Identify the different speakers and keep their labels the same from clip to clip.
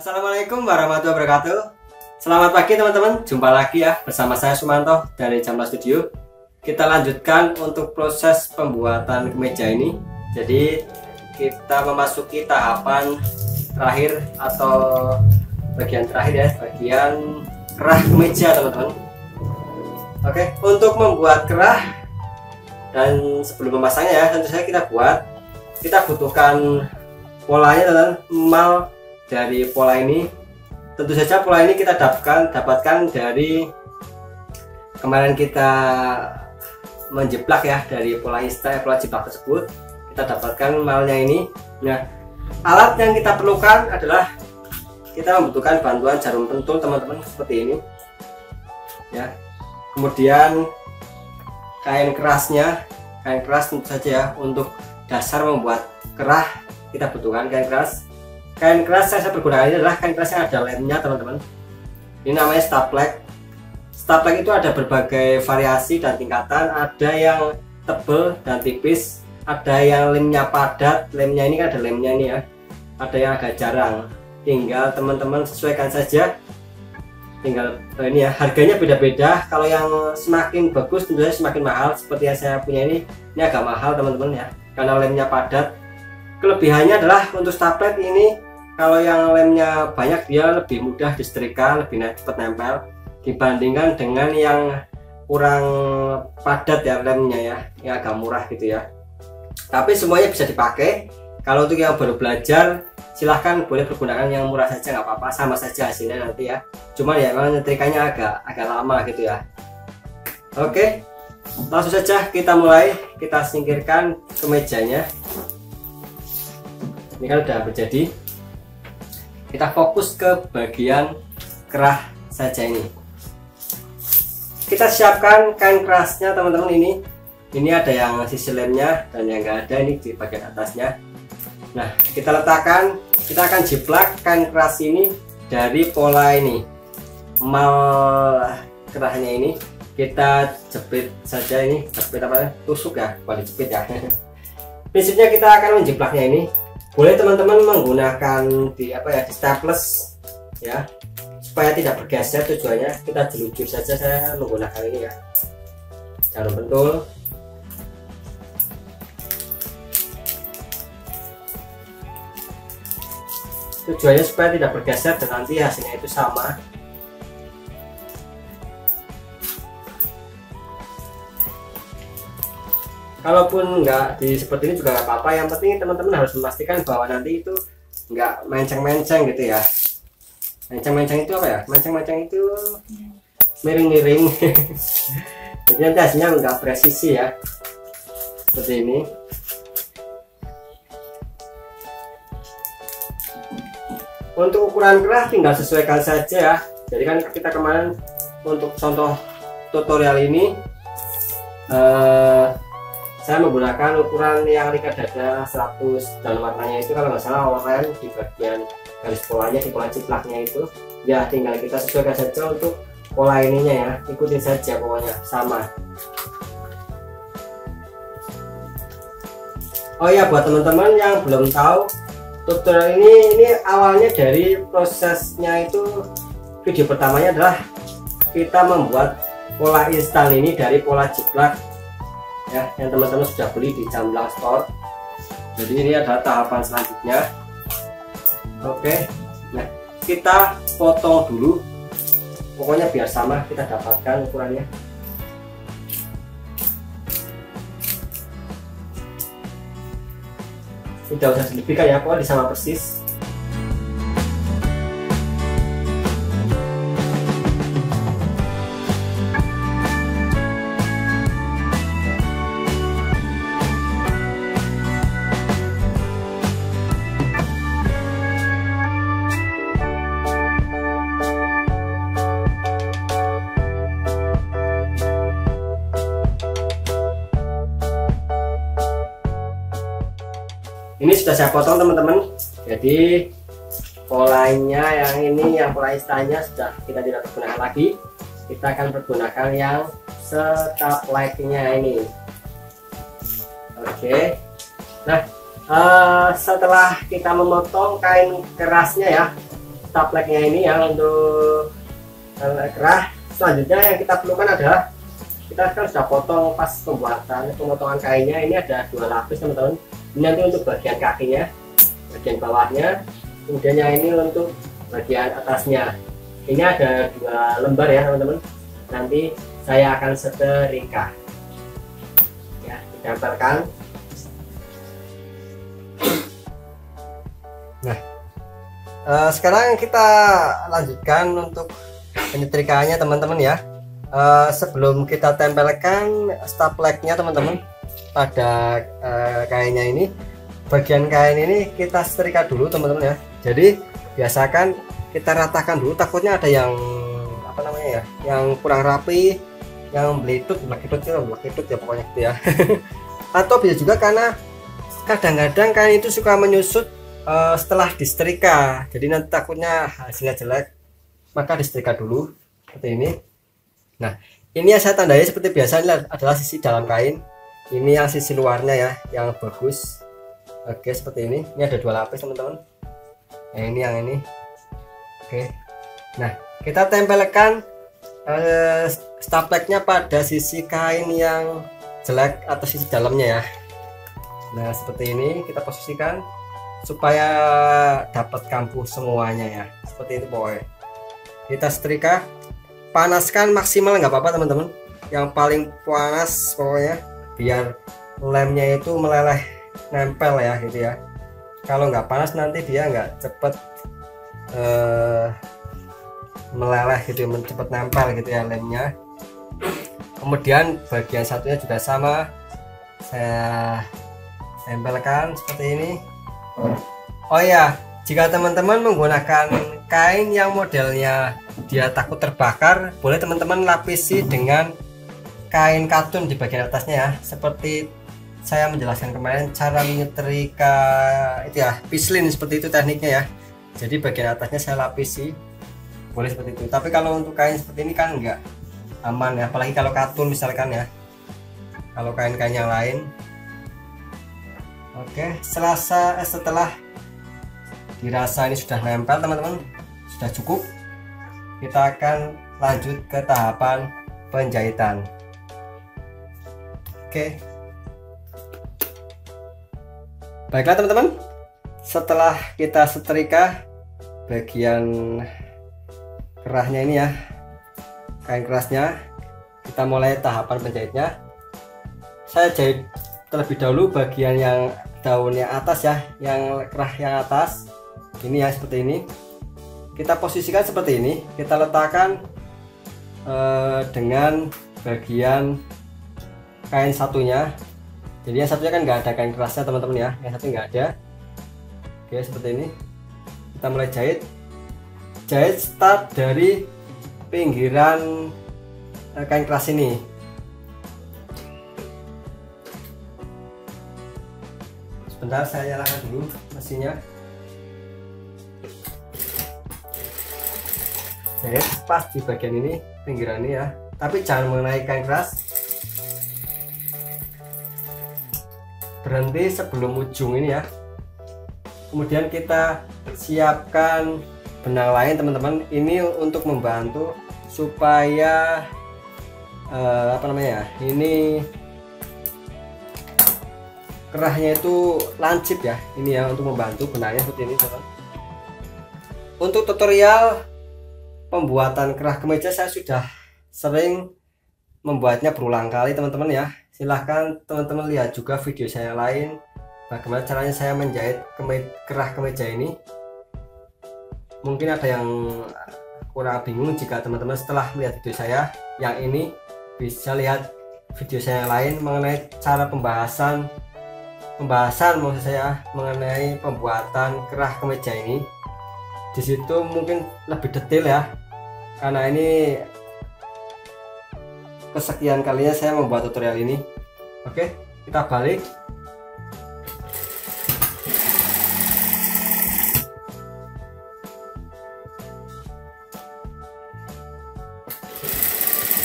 Speaker 1: Assalamualaikum warahmatullahi wabarakatuh. Selamat pagi teman-teman, jumpa lagi ya bersama saya Sumanto dari Jamla Studio. Kita lanjutkan untuk proses pembuatan kemeja ini. Jadi kita memasuki tahapan terakhir atau bagian terakhir ya, bagian kerah kemeja teman-teman. Oke, untuk membuat kerah dan sebelum memasangnya ya, tentu saja kita butuhkan polanya teman-teman. Mal dari pola ini, tentu saja pola ini kita dapatkan dari kemarin kita menjeplak ya, dari pola pola jiplak tersebut kita dapatkan malnya ini. Nah, alat yang kita perlukan adalah kita membutuhkan bantuan jarum pentul teman-teman, seperti ini ya. Kemudian kain keras tentu saja ya, untuk dasar membuat kerah kita butuhkan kain keras. Kain keras saya pergunakan ini adalah kain keras yang ada lemnya teman-teman. Ini namanya staplek. Staplek itu ada berbagai variasi dan tingkatan. Ada yang tebal dan tipis, ada yang lemnya padat. Lemnya ini kan ada lemnya nih ya. Ada yang agak jarang. Tinggal teman-teman sesuaikan saja. Tinggal ini ya, harganya beda-beda. Kalau yang semakin bagus tentunya semakin mahal. Seperti yang saya punya ini agak mahal teman-teman ya, karena lemnya padat. Kelebihannya adalah untuk staplek ini, kalau yang lemnya banyak dia lebih mudah disetrika, lebih cepat nempel dibandingkan dengan yang kurang padat ya lemnya ya, yang agak murah gitu ya. Tapi semuanya bisa dipakai. Kalau untuk yang baru belajar silahkan boleh menggunakan yang murah saja, nggak apa-apa, sama saja hasilnya nanti ya. Cuman ya memang nyetrikanya agak lama gitu ya. Oke, langsung saja kita mulai. Kita singkirkan kemejanya. Ini kan udah menjadi. Kita fokus ke bagian kerah saja ini. Kita siapkan kain kerasnya teman-teman ini. Ini ada yang sisi lemnya dan yang enggak ada, ini di bagian atasnya. Nah, kita letakkan, kita akan jiplak kain keras ini dari pola ini. Mal kerahnya ini kita jepit saja ini, jepit apa? Tusuk ya, bukan dijepit ya. Prinsipnya kita akan menjiplaknya ini. Boleh teman-teman menggunakan di staples ya, supaya tidak bergeser. Tujuannya kita jelujur saja. Saya menggunakan ini ya, jarum pentul. Tujuannya supaya tidak bergeser dan nanti hasilnya itu sama. Kalaupun nggak seperti ini juga nggak apa-apa, yang penting teman-teman harus memastikan bahwa nanti itu nggak menceng-menceng gitu ya. Menceng-menceng itu apa ya? Menceng-menceng itu miring-miring. Jadi nanti hasilnya nggak presisi ya, seperti ini. Untuk ukuran kerah tinggal sesuaikan saja ya. Jadi kan kita kemarin untuk contoh tutorial ini saya menggunakan ukuran yang lingkar dada 100 dan warnanya itu kalau nggak salah oranye di bagian garis polanya, di pola jiplaknya itu ya. Tinggal kita sesuaikan saja untuk pola ininya ya, ikutin saja pokoknya sama. Oh ya, buat teman-teman yang belum tahu, tutorial ini awalnya dari prosesnya itu, video pertamanya adalah kita membuat pola instan ini dari pola jiplak ya, yang teman-teman sudah beli di Jamla Store. Jadi ini adalah tahapan selanjutnya. Oke, nah kita potong dulu, pokoknya biar sama kita dapatkan ukurannya. Tidak usah dilebihkan ya, pokoknya sama persis. Ini sudah saya potong teman-teman. Jadi polanya yang ini, yang pola instannya sudah kita tidak pergunakan lagi. Kita akan pergunakan yang stapleknya ini. Oke. Nah, setelah kita memotong kain kerasnya ya, stapleknya ini ya untuk kerah. Selanjutnya yang kita perlukan adalah kita kan sudah potong pas pemotongan kainnya. Ini ada 2 lapis teman-teman. Ini nanti untuk bagian kakinya, bagian bawahnya, kemudian yang ini untuk bagian atasnya. Ini ada 2 lembar ya teman-teman. Nanti saya akan setrika ya, ditempelkan. Nah, sekarang kita lanjutkan untuk penyetrikaannya teman-teman ya. Sebelum kita tempelkan stapleknya teman-teman pada kainnya ini, bagian kain ini kita setrika dulu teman-teman ya. Jadi biasakan kita ratakan dulu, takutnya ada yang apa namanya ya, yang kurang rapi, yang belitut ya pokoknya gitu ya. Atau bisa juga karena kadang-kadang kain itu suka menyusut setelah disetrika, jadi nanti takutnya hasilnya jelek, maka disetrika dulu seperti ini. Nah, ini yang saya tandai seperti biasa, ini adalah sisi dalam kain, ini yang sisi luarnya ya, yang bagus. Oke, seperti ini. Ini ada 2 lapis teman-teman. Nah, ini yang ini. Oke, nah kita tempelkan stapleknya pada sisi kain yang jelek atau sisi dalamnya ya. Nah, seperti ini kita posisikan supaya dapat kampuh semuanya ya, seperti itu pokoknya. Kita setrika, panaskan maksimal nggak apa-apa teman-teman, yang paling panas pokoknya, biar lemnya itu meleleh nempel ya gitu ya. Kalau nggak panas nanti dia nggak cepet meleleh gitu, cepet nempel gitu ya lemnya. Kemudian bagian satunya juga sama, saya tempelkan seperti ini. Oh ya, jika teman-teman menggunakan kain yang modelnya dia takut terbakar, boleh teman-teman lapisi dengan kain katun di bagian atasnya ya, seperti saya menjelaskan kemarin cara menyetrika itu ya, pislin, seperti itu tekniknya ya. Jadi bagian atasnya saya lapisi, boleh seperti itu. Tapi kalau untuk kain seperti ini kan enggak aman ya, apalagi kalau katun misalkan ya, kalau kain-kain yang lain. Oke, setelah dirasa ini sudah nempel teman-teman, sudah cukup, kita akan lanjut ke tahapan penjahitan. Oke, baiklah teman-teman, setelah kita setrika bagian kerahnya ini ya, kain kerasnya, kita mulai tahapan penjahitnya. Saya jahit terlebih dahulu bagian yang daunnya atas ya, yang kerah yang atas ini ya, seperti ini. Kita posisikan seperti ini, kita letakkan dengan bagian kain satunya. Jadi yang satunya kan nggak ada kain kerasnya teman-teman ya, yang satu nggak ada. Oke, seperti ini. Kita mulai jahit start dari pinggiran kain keras ini. Sebentar, saya nyalakan dulu mesinnya. Jahit pas di bagian ini, pinggiran ini ya, tapi jangan mengenai kain keras. Berhenti sebelum ujung ini ya. Kemudian kita siapkan benang lain teman-teman, ini untuk membantu supaya apa namanya, ini kerahnya itu lancip ya, ini ya, untuk membantu benangnya seperti ini teman. Untuk tutorial pembuatan kerah kemeja saya sudah sering membuatnya berulang kali teman-teman ya. Silahkan teman-teman lihat juga video saya lain, bagaimana caranya saya menjahit kerah kemeja ini. Mungkin ada yang kurang bingung, jika teman-teman setelah melihat video saya yang ini bisa lihat video saya yang lain mengenai cara pembahasan maksud saya mengenai pembuatan kerah kemeja ini. Di situ mungkin lebih detail ya, karena ini kesekian kalinya saya membuat tutorial ini. Oke, kita balik.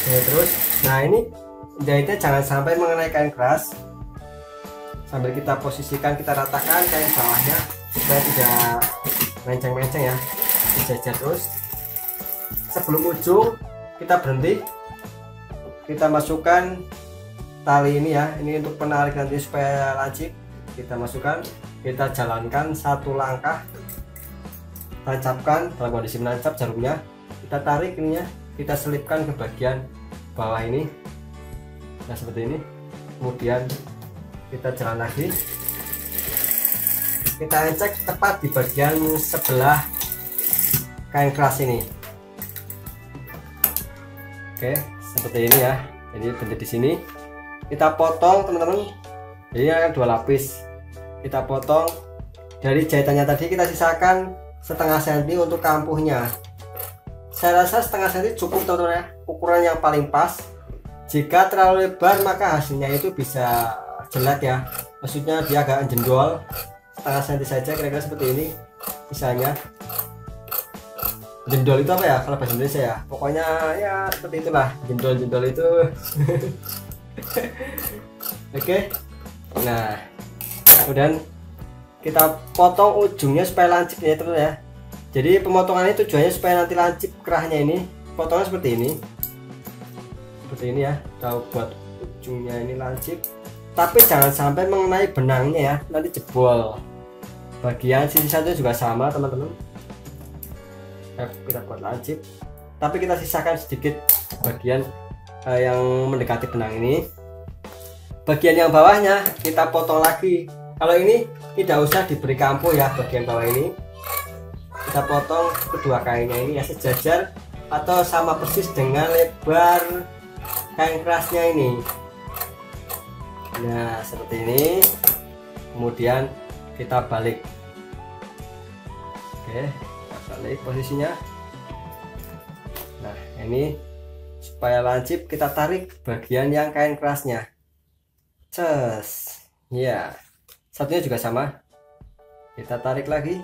Speaker 1: Oke, terus nah ini jahitnya jangan sampai mengenai kain keras, sambil kita posisikan, kita ratakan kain bawahnya supaya tidak menceng-menceng ya. dijajar terus. Sebelum ujung kita berhenti, kita masukkan tali ini ya, ini untuk penarik nanti supaya lancip. Kita masukkan, kita jalankan satu langkah, tancapkan dalam kondisi menancap jarumnya, kita tarik ininya, kita selipkan ke bagian bawah ini. Nah seperti ini. Kemudian kita jalan lagi, kita cek tepat di bagian sebelah kain keras ini. Oke, seperti ini ya. Jadi berhenti di sini. Kita potong teman-teman. Jadi ada 2 lapis. Kita potong. Dari jahitannya tadi kita sisakan setengah senti untuk kampuhnya. Saya rasa setengah senti cukup teman-teman ya. Ukuran yang paling pas. Jika terlalu lebar maka hasilnya itu bisa jelek ya. Maksudnya dia agak jendol. Setengah senti saja kira-kira seperti ini. Misalnya. Jendol itu apa ya kalau bahasa Indonesia ya? Pokoknya ya seperti itulah. Jendol-jendol itu. Oke. Nah, kemudian kita potong ujungnya supaya lancip ya teman ya. Jadi pemotongan ini tujuannya supaya nanti lancip kerahnya ini. Potongnya seperti ini. Seperti ini ya. Kita buat ujungnya ini lancip. Tapi jangan sampai mengenai benangnya ya. Nanti jebol. Bagian sisi satunya juga sama teman-teman. Kita buat lancip. Tapi kita sisakan sedikit bagian yang mendekati benang ini. Bagian yang bawahnya kita potong lagi. Kalau ini tidak usah diberi kampuh ya, bagian bawah ini kita potong kedua kainnya ini ya sejajar atau sama persis dengan lebar kain kerasnya ini. Nah seperti ini. Kemudian kita balik. Oke, kita balik posisinya. Nah ini supaya lancip kita tarik bagian yang kain kerasnya. Ces, ya, satunya juga sama. Kita tarik lagi.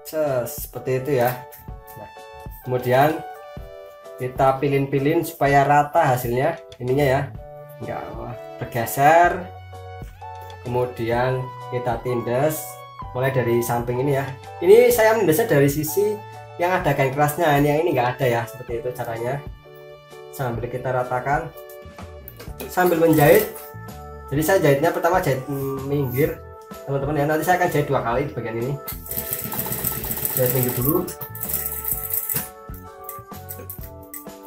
Speaker 1: Ces, seperti itu ya. Nah, kemudian kita pilin-pilin supaya rata hasilnya. Ininya ya, nggak bergeser. Kemudian kita tindas, mulai dari samping ini ya. Ini saya mendesnya dari sisi yang ada kain kerasnya, ini yang ini nggak ada ya, seperti itu caranya. Sambil kita ratakan sambil menjahit. Jadi saya jahitnya pertama jahit minggir teman-teman ya, nanti saya akan jahit 2 kali di bagian ini. Jahit minggir dulu,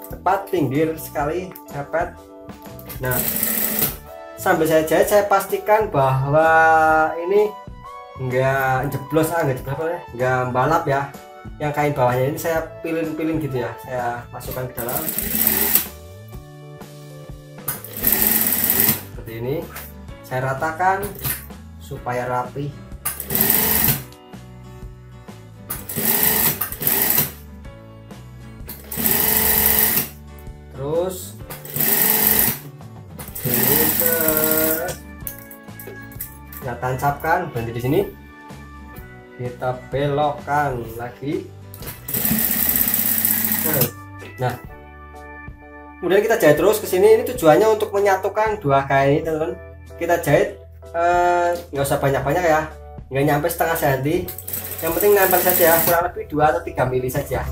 Speaker 1: tepat pinggir sekali, dapat. Nah sambil saya jahit saya pastikan bahwa ini enggak jeblos, enggak balap ya. Yang kain bawahnya ini saya pilin-pilin gitu ya, saya masukkan ke dalam seperti ini. Saya ratakan supaya rapi. Terus kita tancapkan, berhenti di sini. Kita belokkan lagi. Nah kemudian kita jahit terus ke sini. Ini tujuannya untuk menyatukan 2 kain ini teman-teman. Kita jahit nggak usah banyak-banyak ya, nggak nyampe setengah senti, yang penting nempel saja ya, kurang lebih 2 atau 3 mili saja.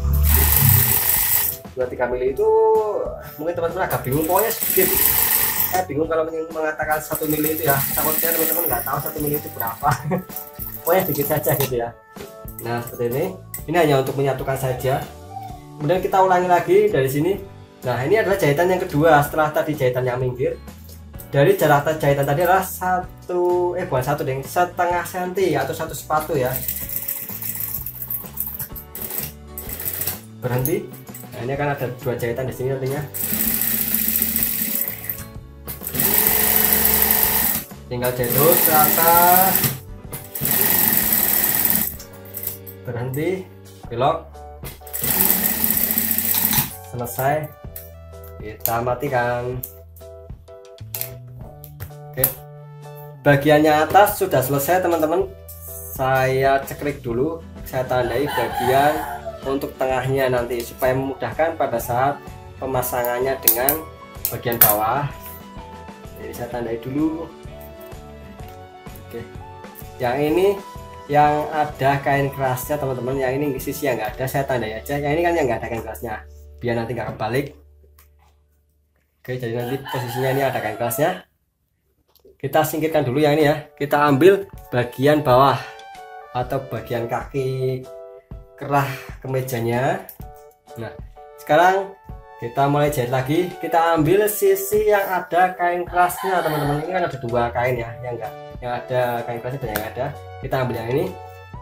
Speaker 1: 2-3 mili itu mungkin teman-teman agak bingung, pokoknya sedikit. Saya bingung kalau mengatakan 1 mili itu ya, takutnya teman-teman nggak tahu 1 mili itu berapa. Pokoknya sedikit saja gitu ya. Nah seperti ini hanya untuk menyatukan saja. Kemudian kita ulangi lagi dari sini. Nah ini adalah jahitan yang kedua setelah tadi jahitan yang minggir. Dari jarak jahitan tadi adalah setengah senti atau 1 sepatu ya. Berhenti. Nah ini akan ada 2 jahitan di sini nantinya. Tinggal jahit terus ke atas. Berhenti, belok, selesai, kita matikan. Oke, bagiannya atas sudah selesai teman-teman. Saya ceklik dulu, saya tandai bagian untuk tengahnya nanti supaya memudahkan pada saat pemasangannya dengan bagian bawah. Jadi saya tandai dulu. Oke, Yang ini yang ada kain kerasnya teman-teman, yang ini sisi yang nggak ada saya tandai aja, yang ini kan yang nggak ada kain kerasnya biar nanti nggak kebalik. Oke, jadi nanti posisinya ini ada kain kerasnya. Kita singkirkan dulu yang ini ya, kita ambil bagian bawah atau bagian kaki kerah kemejanya. Nah sekarang kita mulai jahit lagi, kita ambil sisi yang ada kain kerasnya teman-teman. Ini kan ada dua kain ya, yang enggak, yang ada kain kerasnya dan yang ada. Kita ambil yang ini,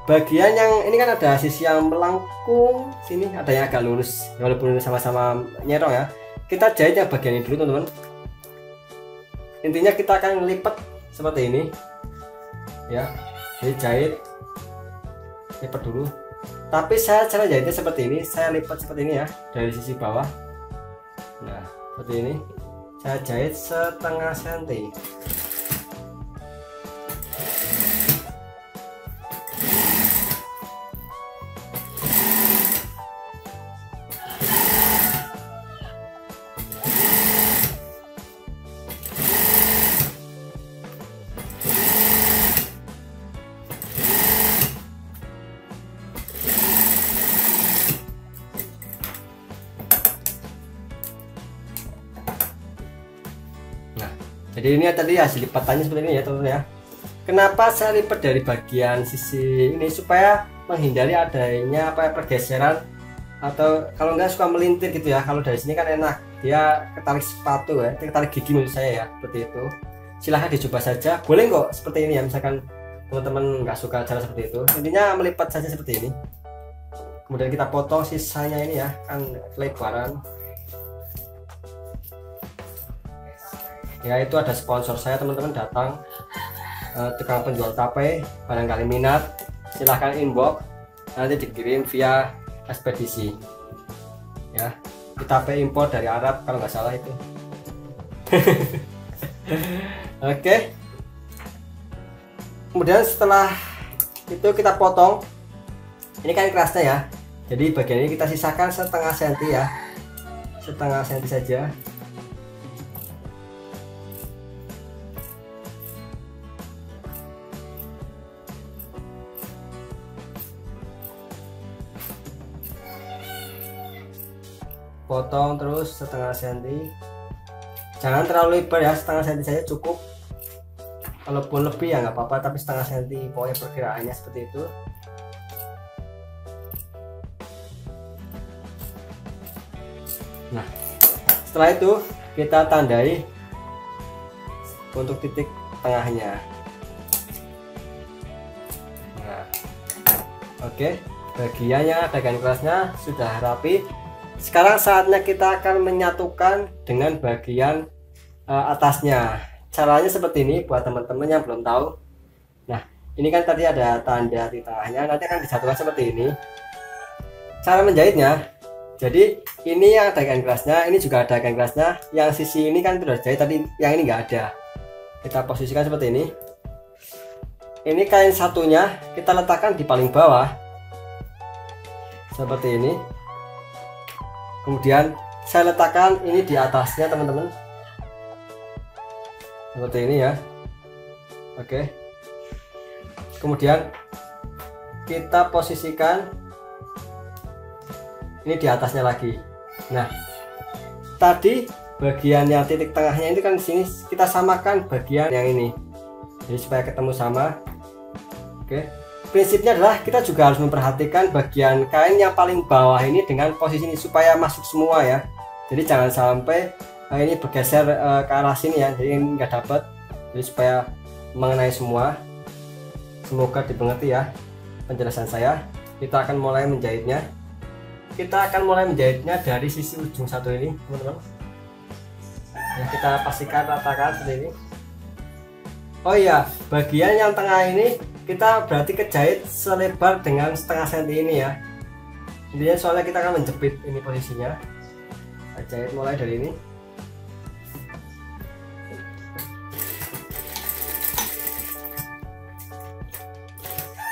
Speaker 1: bagian yang ini kan ada sisi yang melengkung, sini ada yang agak lurus, walaupun sama-sama nyerong ya. Kita jahit yang bagian ini dulu teman-teman. Intinya kita akan lipat seperti ini ya, jadi jahit lipat dulu. Tapi saya cara jahitnya seperti ini, saya lipat seperti ini ya dari sisi bawah. Nah seperti ini, saya jahit setengah senti. Jadi ini tadi hasil lipatannya seperti ini ya teman-teman ya. Kenapa saya lipat dari bagian sisi ini, supaya menghindari adanya pergeseran atau kalau nggak suka melintir gitu ya. Kalau dari sini kan enak, dia ketarik sepatu ya, ketarik gigi menurut saya ya, seperti itu. Silahkan dicoba saja, boleh kok seperti ini ya. Misalkan teman-teman nggak suka cara seperti itu, intinya melipat saja seperti ini. Kemudian kita potong sisanya ini ya, kan lebaran. Ya itu ada sponsor saya teman-teman datang, tukang penjual tape, barangkali minat silahkan inbox, nanti dikirim via ekspedisi ya. Tape impor dari Arab kalau nggak salah itu. Oke. Kemudian setelah itu kita potong, ini kan kerasnya ya, jadi bagian ini kita sisakan setengah senti ya, setengah senti saja. Potong terus setengah senti, jangan terlalu lebar ya, setengah senti saja cukup. Kalaupun lebih ya nggak apa-apa, tapi setengah senti pokoknya perkiraannya seperti itu. Nah setelah itu kita tandai untuk titik tengahnya. Nah oke, bagiannya ada garis kerasnya sudah rapi. Sekarang saatnya kita akan menyatukan dengan bagian atasnya. Caranya seperti ini buat teman-teman yang belum tahu. Nah ini kan tadi ada tanda di tengahnya, nanti akan disatukan seperti ini. Cara menjahitnya, jadi ini yang ada kain kerasnya, ini juga ada kain kerasnya. Yang sisi ini kan sudah jahit tadi, yang ini nggak ada. Kita posisikan seperti ini. Ini kain satunya kita letakkan di paling bawah seperti ini. Kemudian saya letakkan ini di atasnya teman-teman, seperti ini ya. Oke, kemudian kita posisikan ini di atasnya lagi. Nah tadi bagian yang titik tengahnya ini kan di sini kita samakan bagian yang ini, jadi supaya ketemu sama. Oke, prinsipnya adalah kita juga harus memperhatikan bagian kain yang paling bawah ini dengan posisi ini supaya masuk semua ya. Jadi jangan sampai ini bergeser ke arah sini ya, jadi nggak dapat. Jadi supaya mengenai semua. Semoga dimengerti ya penjelasan saya. Kita akan mulai menjahitnya. Kita akan mulai menjahitnya dari sisi ujung satu ini teman-teman. Ya, kita pastikan ratakan seperti ini. Oh iya, bagian yang tengah ini kita berarti kejahit selebar dengan setengah senti ini ya. Intinya soalnya kita akan menjepit ini posisinya. Kita jahit mulai dari ini.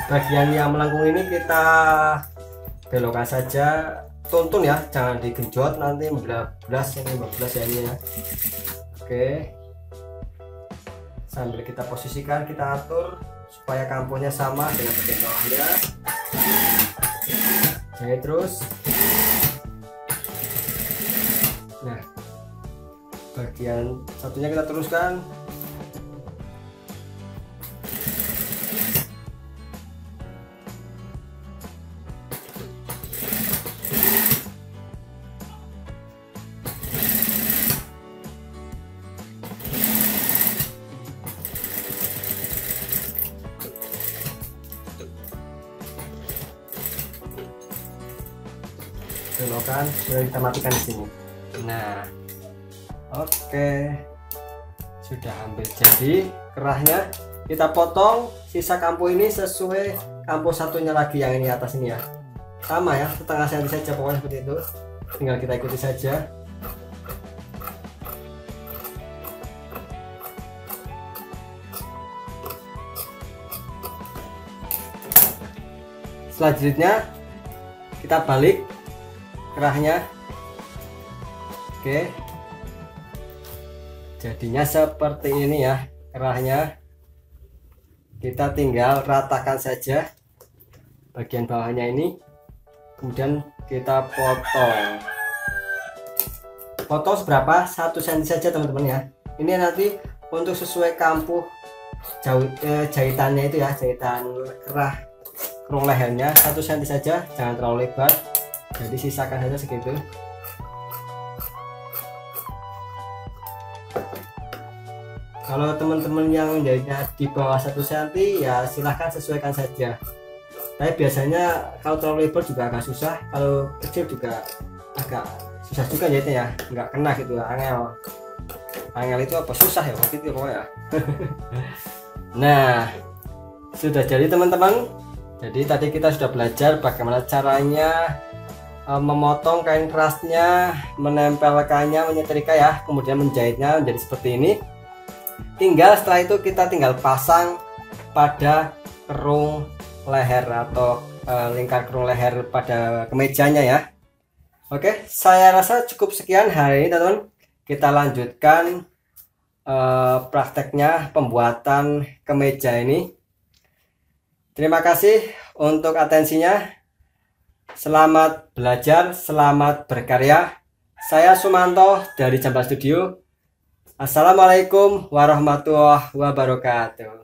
Speaker 1: Bagian yang melengkung ini kita belokkan saja, tuntun ya, jangan digenjot nanti membeblas ini, membeblas ya ini ya. Oke, sambil kita posisikan, kita atur supaya kampuhnya sama dengan bagian bawahnya. Jahit terus. Nah, bagian satunya kita teruskan. Belokan sudah kita matikan di sini. Nah, oke, sudah hampir jadi kerahnya. Kita potong sisa kampuh ini sesuai kampuh satunya lagi yang ini atas ini ya, sama ya, setengah senti saja pokoknya seperti itu. Tinggal kita ikuti saja. Selanjutnya kita balik kerahnya. Oke, jadinya seperti ini ya kerahnya. Kita tinggal ratakan saja bagian bawahnya ini, kemudian kita potong seberapa, 1 cm saja teman-teman ya. Ini nanti untuk sesuai kampuh jahitannya itu ya, jahitan kerah kerung lehernya 1 cm saja, jangan terlalu lebar. Jadi sisakan saja segitu. Kalau teman-teman yang menjahitnya di bawah 1 cm ya silahkan sesuaikan saja. Tapi biasanya kalau terlalu lebar juga agak susah, kalau kecil juga agak susah juga jahitnya ya, nggak kena gitu ya. Angel itu apa, susah ya waktu itu pokoknya. Nah, sudah jadi teman-teman. Jadi tadi kita sudah belajar bagaimana caranya memotong kain kerasnya, menempelkannya, menyetrika ya, kemudian menjahitnya menjadi seperti ini. Tinggal setelah itu kita tinggal pasang pada kerung leher atau lingkar kerung leher pada kemejanya ya. Oke, saya rasa cukup sekian hari ini teman-teman. Kita lanjutkan prakteknya pembuatan kemeja ini. Terima kasih untuk atensinya. Selamat belajar, selamat berkarya. Saya Sumanto dari Jambal Studio. Assalamualaikum warahmatullahi wabarakatuh.